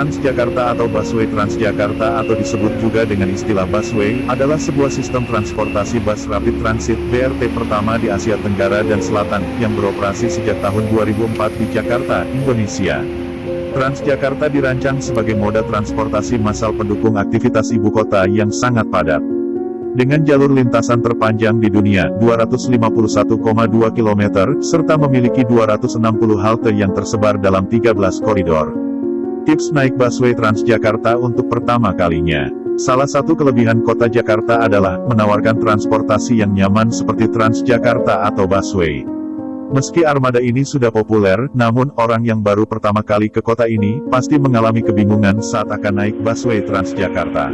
Transjakarta atau busway Transjakarta atau disebut juga dengan istilah busway, adalah sebuah sistem transportasi bus rapid transit (BRT) pertama di Asia Tenggara dan Selatan, yang beroperasi sejak tahun 2004 di Jakarta, Indonesia. Transjakarta dirancang sebagai moda transportasi massal pendukung aktivitas ibu kota yang sangat padat. Dengan jalur lintasan terpanjang di dunia, 251,2 km, serta memiliki 260 halte yang tersebar dalam 13 koridor. Tips naik busway Transjakarta untuk pertama kalinya. Salah satu kelebihan kota Jakarta adalah menawarkan transportasi yang nyaman seperti Transjakarta atau busway. Meski armada ini sudah populer, namun orang yang baru pertama kali ke kota ini pasti mengalami kebingungan saat akan naik busway Transjakarta.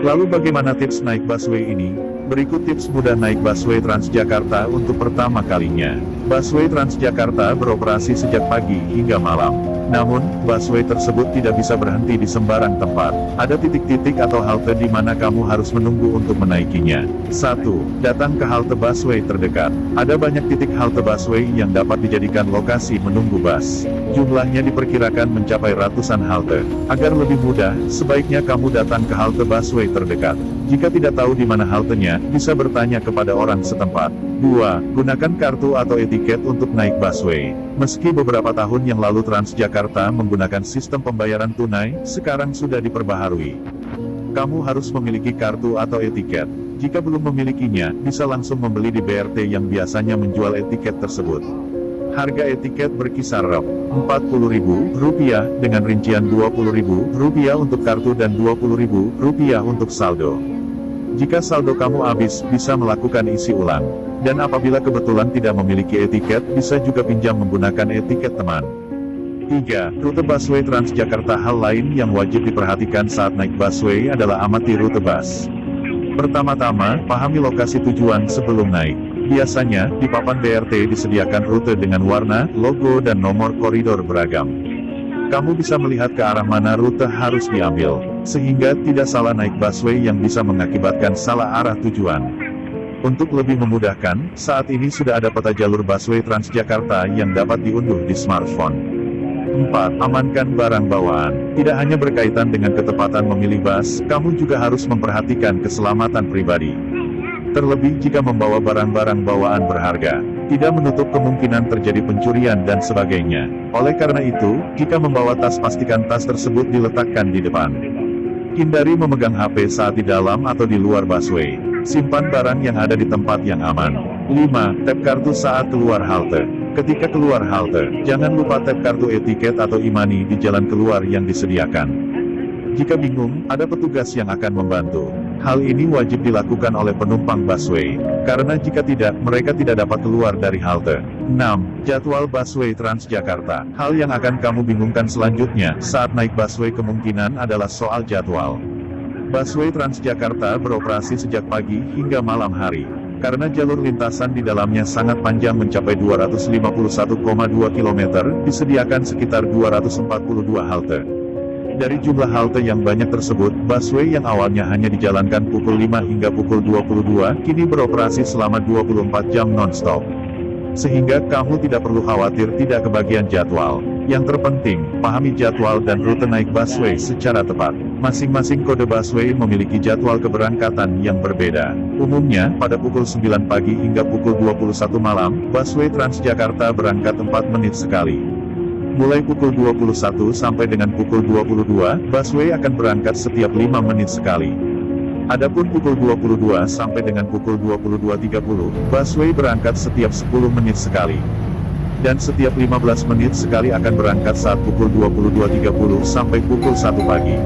Lalu bagaimana tips naik busway ini? Berikut tips mudah naik busway Transjakarta untuk pertama kalinya. Busway Transjakarta beroperasi sejak pagi hingga malam. Namun, busway tersebut tidak bisa berhenti di sembarang tempat. Ada titik-titik atau halte di mana kamu harus menunggu untuk menaikinya. 1. Datang ke halte busway terdekat. Ada banyak titik halte busway yang dapat dijadikan lokasi menunggu bus. Jumlahnya diperkirakan mencapai ratusan halte. Agar lebih mudah, sebaiknya kamu datang ke halte busway terdekat. Jika tidak tahu di mana haltenya, bisa bertanya kepada orang setempat. 2. Gunakan kartu atau etiket untuk naik busway. Meski beberapa tahun yang lalu Transjakarta menggunakan sistem pembayaran tunai, sekarang sudah diperbaharui. Kamu harus memiliki kartu atau etiket. Jika belum memilikinya, bisa langsung membeli di BRT yang biasanya menjual etiket tersebut. Harga etiket berkisar Rp40.000 dengan rincian Rp20.000 untuk kartu dan Rp20.000 untuk saldo. Jika saldo kamu habis, bisa melakukan isi ulang. Dan apabila kebetulan tidak memiliki etiket, bisa juga pinjam menggunakan etiket teman. 3. Rute busway Transjakarta. Hal lain yang wajib diperhatikan saat naik busway adalah amati rute bus. Pertama-tama, pahami lokasi tujuan sebelum naik. Biasanya, di papan BRT disediakan rute dengan warna, logo dan nomor koridor beragam. Kamu bisa melihat ke arah mana rute harus diambil, sehingga tidak salah naik busway yang bisa mengakibatkan salah arah tujuan. Untuk lebih memudahkan, saat ini sudah ada peta jalur busway Transjakarta yang dapat diunduh di smartphone. 4. Amankan barang bawaan. Tidak hanya berkaitan dengan ketepatan memilih bus, kamu juga harus memperhatikan keselamatan pribadi. Terlebih jika membawa barang-barang bawaan berharga. Tidak menutup kemungkinan terjadi pencurian dan sebagainya. Oleh karena itu, jika membawa tas, pastikan tas tersebut diletakkan di depan. Hindari memegang HP saat di dalam atau di luar busway. Simpan barang yang ada di tempat yang aman. 5. Tap kartu saat keluar halte. Ketika keluar halte, jangan lupa tap kartu etiket atau e-money di jalan keluar yang disediakan. Jika bingung, ada petugas yang akan membantu. Hal ini wajib dilakukan oleh penumpang busway, karena jika tidak, mereka tidak dapat keluar dari halte. 6. Jadwal busway Transjakarta. Hal yang akan kamu bingungkan selanjutnya saat naik busway kemungkinan adalah soal jadwal. Busway Transjakarta beroperasi sejak pagi hingga malam hari. Karena jalur lintasan di dalamnya sangat panjang mencapai 251,2 km, disediakan sekitar 242 halte. Dari jumlah halte yang banyak tersebut, busway yang awalnya hanya dijalankan pukul 5 hingga pukul 22, kini beroperasi selama 24 jam non-stop. Sehingga kamu tidak perlu khawatir tidak kebagian jadwal. Yang terpenting, pahami jadwal dan rute naik busway secara tepat. Masing-masing kode busway memiliki jadwal keberangkatan yang berbeda. Umumnya, pada pukul 9 pagi hingga pukul 21 malam, busway Transjakarta berangkat 4 menit sekali. Mulai pukul 21 sampai dengan pukul 22, busway akan berangkat setiap 5 menit sekali. Adapun pukul 22 sampai dengan pukul 22.30, busway berangkat setiap 10 menit sekali. Dan setiap 15 menit sekali akan berangkat saat pukul 22.30 sampai pukul 1 pagi.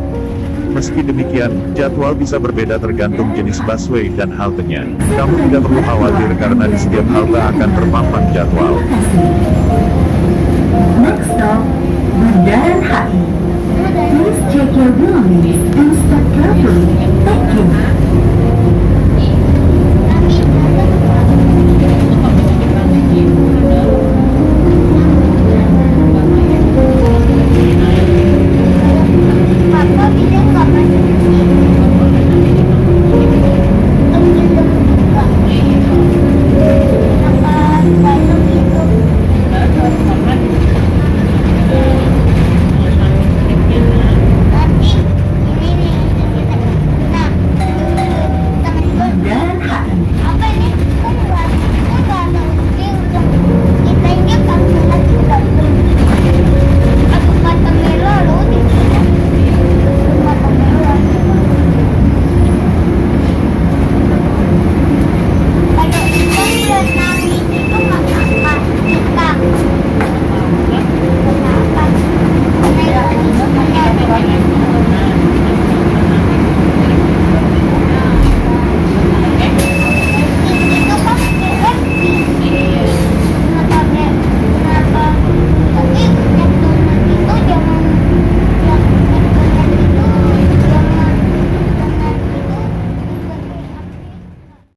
Meski demikian, jadwal bisa berbeda tergantung jenis busway dan haltenya. Kamu tidak perlu khawatir karena di setiap halte akan terpampang jadwal. Next stop, Bundaran HI. Please check your belongings and step carefully.